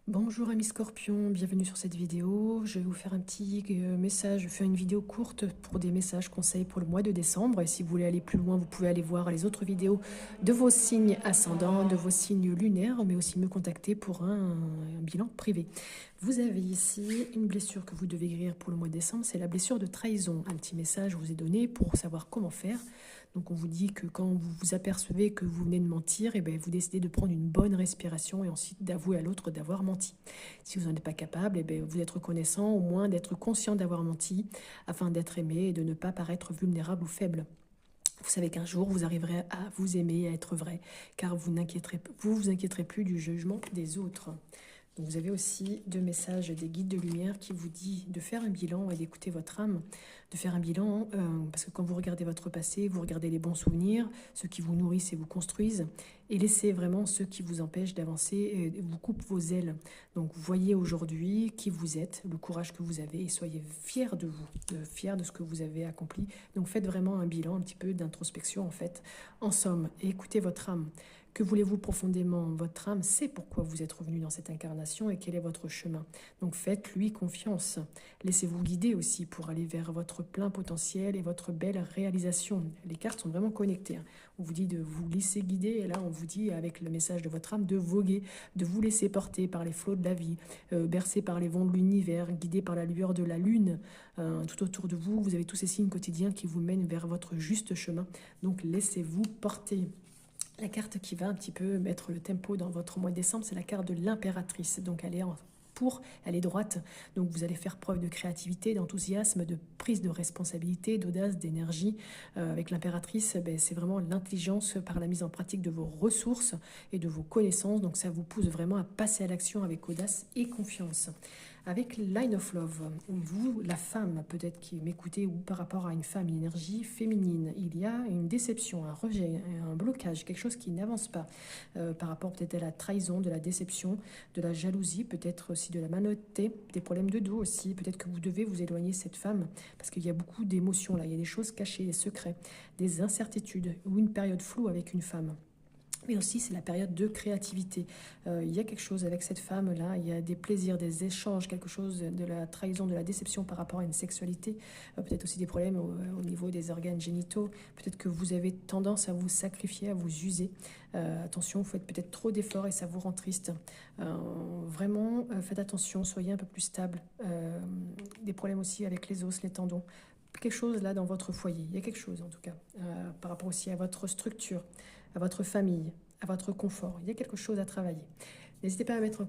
Bonjour amis scorpions, bienvenue sur cette vidéo. Je vais vous faire un petit message, je fais une vidéo courte pour des messages conseils pour le mois de décembre. Et si vous voulez aller plus loin, vous pouvez aller voir les autres vidéos de vos signes ascendants, de vos signes lunaires, mais aussi me contacter pour un bilan privé. Vous avez ici une blessure que vous devez guérir pour le mois de décembre, c'est la blessure de trahison. Un petit message vous est donné pour savoir comment faire. Donc on vous dit que quand vous vous apercevez que vous venez de mentir, et bien vous décidez de prendre une bonne respiration et ensuite d'avouer à l'autre d'avoir menti. Si vous n'en êtes pas capable, et bien vous êtes reconnaissant au moins d'être conscient d'avoir menti afin d'être aimé et de ne pas paraître vulnérable ou faible. Vous savez qu'un jour, vous arriverez à vous aimer, à être vrai, car vous inquiéterez plus du jugement des autres. Donc vous avez aussi deux messages des guides de lumière qui vous dit de faire un bilan et d'écouter votre âme, de faire un bilan parce que quand vous regardez votre passé, vous regardez les bons souvenirs, ceux qui vous nourrissent et vous construisent, et laissez vraiment ceux qui vous empêchent d'avancer et vous coupent vos ailes. Donc voyez aujourd'hui qui vous êtes, le courage que vous avez et soyez fiers de vous, fiers de ce que vous avez accompli. Donc faites vraiment un bilan, un petit peu d'introspection en fait, en somme, et écoutez votre âme. Que voulez-vous profondément? Votre âme sait pourquoi vous êtes revenu dans cette incarnation et quel est votre chemin. Donc faites-lui confiance. Laissez-vous guider aussi pour aller vers votre plein potentiel et votre belle réalisation. Les cartes sont vraiment connectées. On vous dit de vous laisser guider et là on vous dit avec le message de votre âme de voguer, de vous laisser porter par les flots de la vie, bercé par les vents de l'univers, guidé par la lueur de la lune. Tout autour de vous, vous avez tous ces signes quotidiens qui vous mènent vers votre juste chemin. Donc laissez-vous porter. La carte qui va un petit peu mettre le tempo dans votre mois de décembre, c'est la carte de l'impératrice. Donc elle est droite. Donc vous allez faire preuve de créativité, d'enthousiasme, de prise de responsabilité, d'audace, d'énergie. Avec l'impératrice, c'est vraiment l'intelligence par la mise en pratique de vos ressources et de vos connaissances. Donc ça vous pousse vraiment à passer à l'action avec audace et confiance. Avec Line of Love, vous, la femme peut-être qui m'écoutez, ou par rapport à une femme, une énergie féminine, il y a une déception, un rejet, un blocage, quelque chose qui n'avance pas par rapport peut-être à la trahison, de la déception, de la jalousie, peut-être aussi de la malhonnêteté, des problèmes de dos aussi, peut-être que vous devez vous éloigner de cette femme, parce qu'il y a beaucoup d'émotions là, il y a des choses cachées, des secrets, des incertitudes, ou une période floue avec une femme. Mais aussi, c'est la période de créativité. Il y a quelque chose avec cette femme-là, il y a des plaisirs, des échanges, quelque chose de la trahison, de la déception par rapport à une sexualité, peut-être aussi des problèmes au niveau des organes génitaux, peut-être que vous avez tendance à vous sacrifier, à vous user. Attention, vous faites peut-être trop d'efforts et ça vous rend triste. Vraiment, faites attention, soyez un peu plus stable. Des problèmes aussi avec les os, les tendons. Quelque chose là dans votre foyer, il y a quelque chose en tout cas, par rapport aussi à votre structure, à votre famille, à votre confort. Il y a quelque chose à travailler. N'hésitez pas à mettre